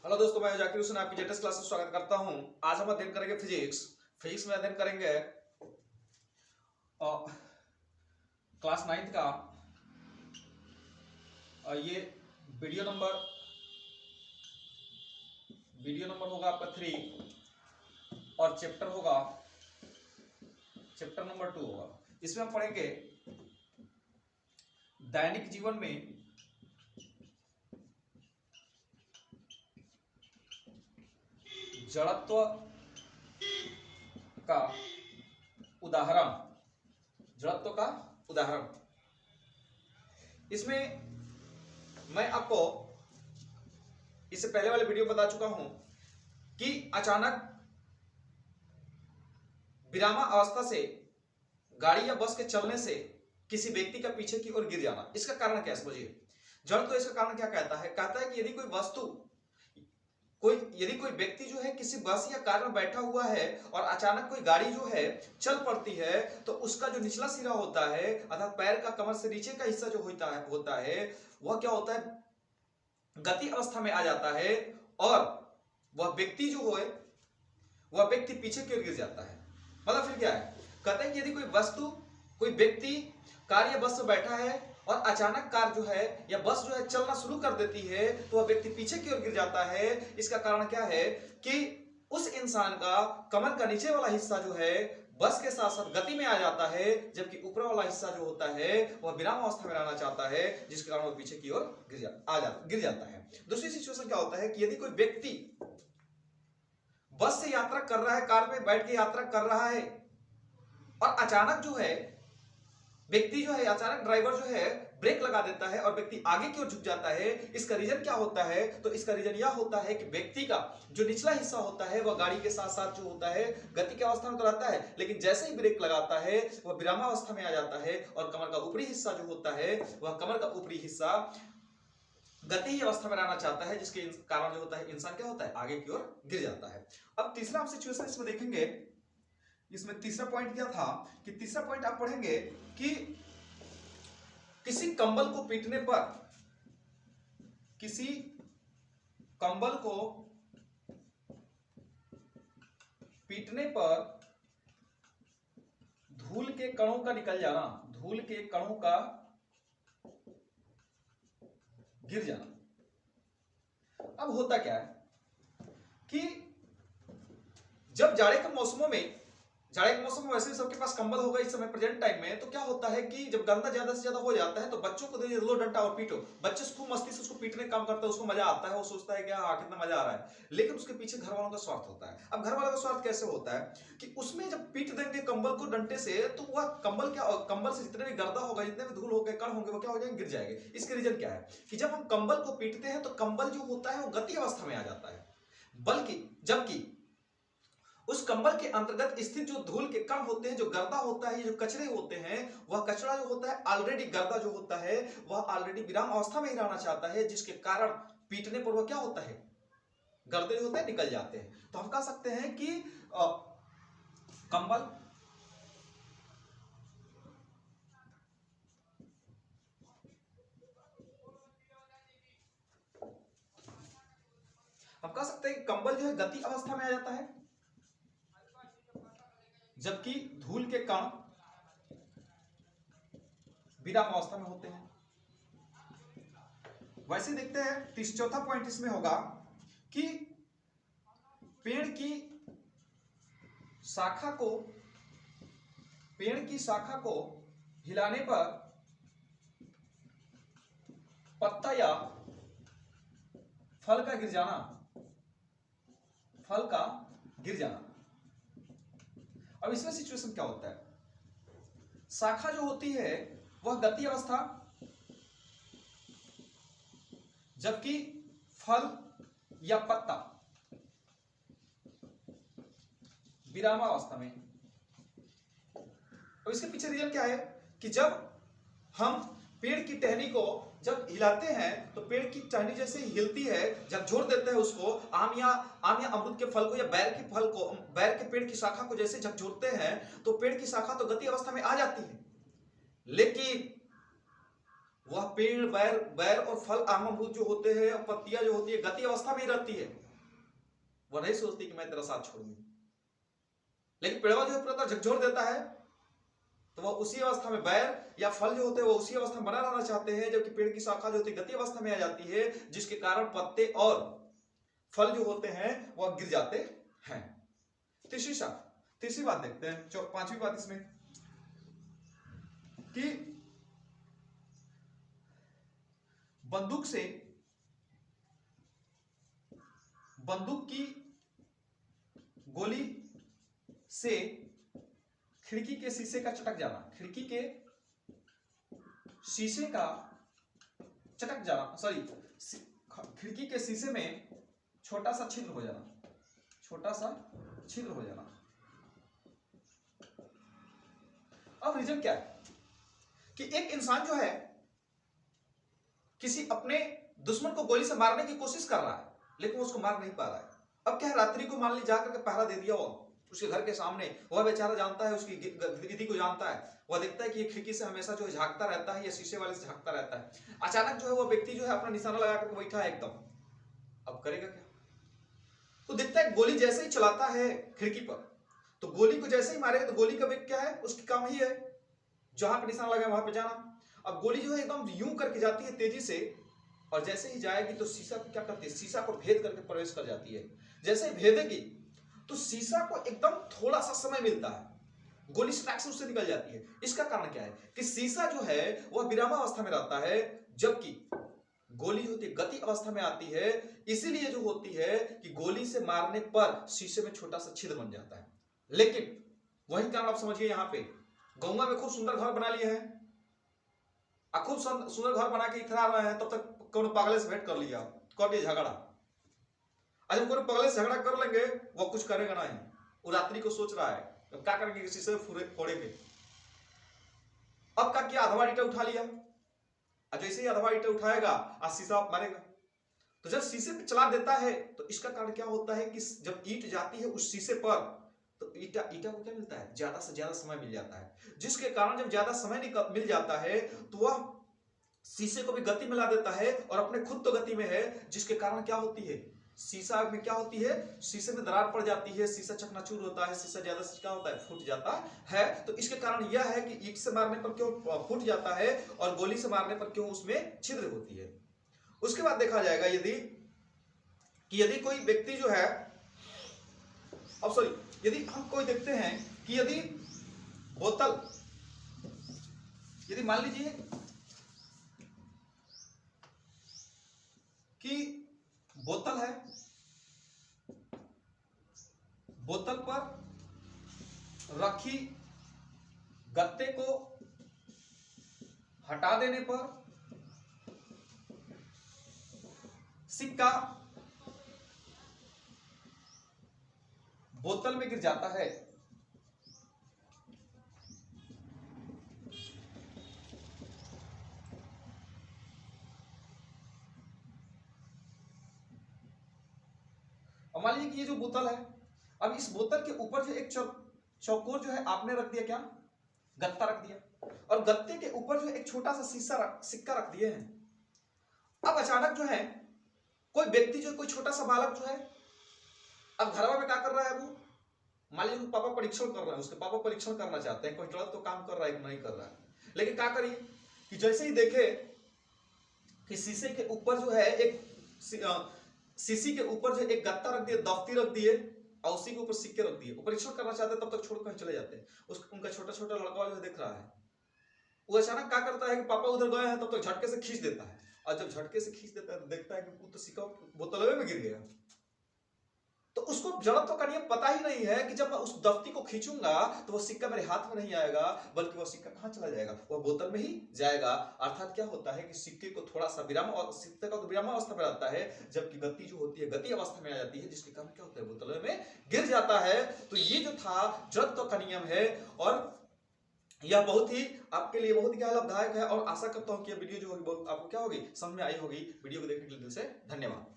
Hello दोस्तों, मैं जाकिर हुसैन आपकी लेटेस्ट क्लास में स्वागत करता हूं। आज हम अध्ययन करेंगे फिजिक्स में अध्ययन करेंगे क्लास 9th का ये वीडियो नंबर होगा आपका 3 और चैप्टर नंबर 2 होगा। इसमें हम पढ़ेंगे दैनिक जीवन में जड़त्व का उदाहरण। इसमें मैं आपको इससे पहले वाले वीडियो में बता चुका हूं कि अचानक विरामावस्था से गाड़ी या बस के चलने से किसी व्यक्ति का पीछे की ओर गिर जाना, इसका कारण क्या है समझिए। जड़त्व इसका कारण क्या कहता है कि यदि कोई व्यक्ति जो है किसी बस या कार में बैठा हुआ है और अचानक कोई गाड़ी जो है चल पड़ती है तो उसका जो निचला सिरा होता है अर्थात पैर का कमर से नीचे का हिस्सा जो होता है वह क्या होता है, गति अवस्था में आ जाता है और वह व्यक्ति पीछे की ओर गिर जाता है। मतलब फिर क्या है, कहते हैं कि यदि कोई व्यक्ति कार या बस में बैठा है और अचानक कार जो है या बस जो है चलना शुरू कर देती है तो वह व्यक्ति पीछे की ओर गिर जाता है। इसका कारण क्या है कि उस इंसान का कमर का नीचे वाला हिस्सा जो है बस के साथ साथ गति में आ जाता है, जबकि ऊपर वाला हिस्सा जो होता है वह विराम अवस्था में रहना चाहता है, जिसके कारण वह पीछे की ओर गिर जाता है। दूसरी सिचुएशन क्या होता है कि यदि कोई व्यक्ति बस से यात्रा कर रहा है, कार में बैठ के यात्रा कर रहा है और अचानक ड्राइवर जो है ब्रेक लगा देता है और व्यक्ति आगे की ओर झुक जाता है। इसका रीजन क्या होता है, तो इसका रीजन यह होता है कि व्यक्ति का जो निचला हिस्सा होता है वह गाड़ी के साथ साथ जो होता है गति की अवस्था में तो रहता है, लेकिन जैसे ही ब्रेक लगाता है वह विरामावस्था में आ जाता है और कमर का ऊपरी हिस्सा जो होता है वह कमर का ऊपरी हिस्सा गति ही अवस्था में रहना चाहता है, जिसके कारण जो होता है इंसान क्या होता है, आगे की ओर गिर जाता है। अब तीसरा हम सिचुएशन इसमें देखेंगे। इसमें तीसरा पॉइंट क्या था कि तीसरा पॉइंट आप पढ़ेंगे कि किसी कंबल को पीटने पर धूल के कणों का गिर जाना। अब होता क्या है कि जब जाड़े के मौसम में वैसे भी सबके पास कंबल होगा इस समय प्रेजेंट टाइम में, तो क्या होता है कि जब गंदा ज्यादा से ज्यादा हो जाता है तो बच्चों को दे लो डंडा और पीटो। बच्चे खूब मस्ती से उसको पीटने का काम करता है, उसको मजा आता है, वो सोचता है कि हाँ कितना मजा आ रहा है, लेकिन उसके पीछे घर वालों का स्वार्थ होता है। अब घर वालों का स्वार्थ कैसे होता है कि उसमें जब पीट देंगे कंबल को डंडे से तो वह कंबल से जितने भी गर्दा होगा, जितने भी धूल होंगे, कण होंगे, वो क्या हो जाएंगे, गिर जाएंगे। इसके रीजन क्या है कि जब हम कंबल को पीटते हैं तो कंबल जो होता है वो गति अवस्था में आ जाता है, जबकि उस कंबल के अंतर्गत स्थित जो धूल के कण होते हैं, जो गर्दा होता है, जो कचरे होते हैं, वह कचरा जो होता है ऑलरेडी, गर्दा जो होता है वह ऑलरेडी विराम अवस्था में ही रहना चाहता है, जिसके कारण पीटने पर वह क्या होता है, गर्दे जो होते हैं निकल जाते हैं। तो हम कह सकते हैं कि कंबल जो है गति अवस्था में आ जाता है, जबकि धूल के कण विराम अवस्था में होते हैं। वैसे देखते हैं चौथा पॉइंट इसमें होगा कि पेड़ की शाखा को हिलाने पर पत्ता या फल का गिर जाना। अब इसमें सिचुएशन क्या होता है, शाखा जो होती है वह गति अवस्था, जबकि फल या पत्ता विरामावस्था में। अब इसके पीछे रीजन क्या है कि जब हम पेड़ की टहनी को जब हिलाते हैं तो पेड़ की टहनी जैसे हिलती है, जब झोड़ देते हैं उसको, आम या अमरूद के फल को या बैर के पेड़ की शाखा को जैसे जब झोड़ते हैं तो पेड़ की शाखा तो गति अवस्था में आ जाती है, वह पेड़ बैर बैर और फल आम अमरूद जो होते हैं और पत्तियां जो होती है गति अवस्था में ही रहती है। वह नहीं सोचती कि मैं तेरा साथ छोड़ूंगी। लेकिन पेड़वा जो है पूरा झकझोर देता है, तो वह उसी अवस्था में बैर या फल जो होते हैं वो उसी अवस्था में बना रहना चाहते हैं, जबकि पेड़ की शाखा जो होती है गति अवस्था में आ जाती है, जिसके कारण पत्ते और फल जो होते हैं वह गिर जाते हैं। तीसरी बात देखते हैं, पांचवी बात इसमें कि बंदूक की गोली से खिड़की के शीशे का चटक जाना, खिड़की के शीशे का चटक जाना, सॉरी खिड़की के शीशे में छोटा सा छिद्र हो जाना, छोटा सा छिद्र हो जाना। अब रीजन क्या है कि एक इंसान जो है किसी अपने दुश्मन को गोली से मारने की कोशिश कर रहा है, लेकिन उसको मार नहीं पा रहा है। अब क्या है, रात्रि को मान ली जाकर के पहरा दे दिया वो उसके घर के सामने, वह बेचारा जानता है, उसकी गतिविधि को जानता है, वह देखता है कि ये खिड़की से हमेशा जो है झांकता रहता है या शीशे वाले से झांकता रहता है। अचानक जो है वह व्यक्ति जो है अपना निशाना लगा करके बैठा है एकदम। अब करेगा क्या? तो देखता है गोली जैसे ही चलाता है खिड़की पर, तो गोली को जैसे ही मारेगा तो गोली का वेग क्या है, उसकी काम ही है जहां पे निशाना लगा वहां पे जाना। अब गोली जो है एकदम यूं करके जाती है तेजी से, और जैसे ही जाएगी तो शीशा को क्या करती है, शीशा को भेद करके प्रवेश कर जाती है। जैसे भेदेगी तो शीशा को एकदम थोड़ा सा समय मिलता है, गोली स्ट्राइक से उससे निकल जाती है। इसका कारण क्या है कि शीशा जो है वह विरामावस्था में रहता है, जबकि गोली जो होती है गति अवस्था में आती है। इसीलिए जो होती है कि गोली से मारने पर शीशे में छोटा सा छिद्र बन जाता है। लेकिन वही कारण आप समझिए, यहाँ पे गौवा में खूब सुंदर घर बना लिए हैं, खूब सुंदर घर बना के इतना रहे हैं, तब तक कोनो पागले से भेंट कर लिया, कर दिया झगड़ा। आज हम कोनो पागले से झगड़ा कर लेंगे, वो कुछ करेगा नहीं, वो रात्रि को सोच रहा है अब क्या करेंगे, किसी से फोड़ेंगे। अब क्या किया, अधवा ईटा उठा लिया, जैसे ही अधवा ईटा उठाएगा आज शीशा मारेगा। तो जब शीशे पे चला देता है तो इसका कारण क्या होता है कि जब ईंट जाती है उस शीशे पर, तो ईटा को क्या मिलता है, ज्यादा से ज्यादा समय मिल जाता है, जिसके कारण जब ज्यादा समय मिल जाता है तो वह शीशे को भी गति में ला देता है और अपने खुद तो गति में है, जिसके कारण क्या होती है, शीशा में क्या होती है, शीशे में दरार पड़ जाती है, शीशा चकनाचूर होता है, शीशा ज्यादा से क्या होता है, फूट जाता है। तो इसके कारण यह है कि ईंट से मारने पर क्यों फूट जाता है और गोली से मारने पर क्यों उसमें छिद्र होती है। उसके बाद देखा जाएगा यदि कोई व्यक्ति जो है, अब सॉरी, यदि हम कोई देखते हैं कि यदि मान लीजिए कि बोतल है, बोतल पर रखी गत्ते को हटा देने पर सिक्का बोतल में गिर जाता है। मान लीजिए कि ये जो बोतल है, अब इस बोतल के ऊपर जो एक चौकोर जो है आपने रख दिया, क्या, गत्ता रख दिया, और गत्ते के ऊपर जो एक छोटा सा सिक्का रख दिए हैं। अब अचानक जो है कोई व्यक्ति जो, कोई छोटा सा बालक जो है, अब घरवा में क्या कर रहा है, वो मान लीजिए पापा परीक्षण कर रहे हैं, उसके पापा परीक्षण करना चाहते हैं कोई गलत तो काम कर रहा है कि नहीं कर रहा है। लेकिन क्या करिए कि जैसे ही देखे कि शीशे के ऊपर जो है एक शीशी के ऊपर जो एक गत्ता रख दिए, दफ्ती रख दिए, और उसी के ऊपर सिक्के रख दिए, वो परीक्षण करना चाहते हैं, तब तक छोड़ कर चले जाते हैं। उनका छोटा छोटा लड़का जो देख रहा है, वो अचानक क्या करता है कि पापा उधर गए हैं, तब तक झटके से खींच देता है, और जब झटके से खींच देता है तो देखता है कि वो तो सिक्का बोतल में गिर गया। तो उसको जड़त्व का नियम पता ही नहीं है कि जब मैं उस दफ्ती को खींचूंगा तो वो सिक्का मेरे हाथ में नहीं आएगा, बल्कि वो सिक्का कहां चला जाएगा, वो बोतल में ही जाएगा। अर्थात क्या होता है कि सिक्के को थोड़ा सा सिक्के का तो विरामावस्था में रहता है, जबकि गति जो होती है गति अवस्था में आ जाती है, जिसके कारण क्या होता है, बोतल में गिर जाता है। तो ये जो था जड़त्व का नियम है, और यह बहुत ही आपके लिए बहुत ही लाभदायक है, और आशा करता हूं कि यह वीडियो जो होगी आपको क्या होगी, समझ में आई होगी। वीडियो को देखने के लिए दिल से धन्यवाद।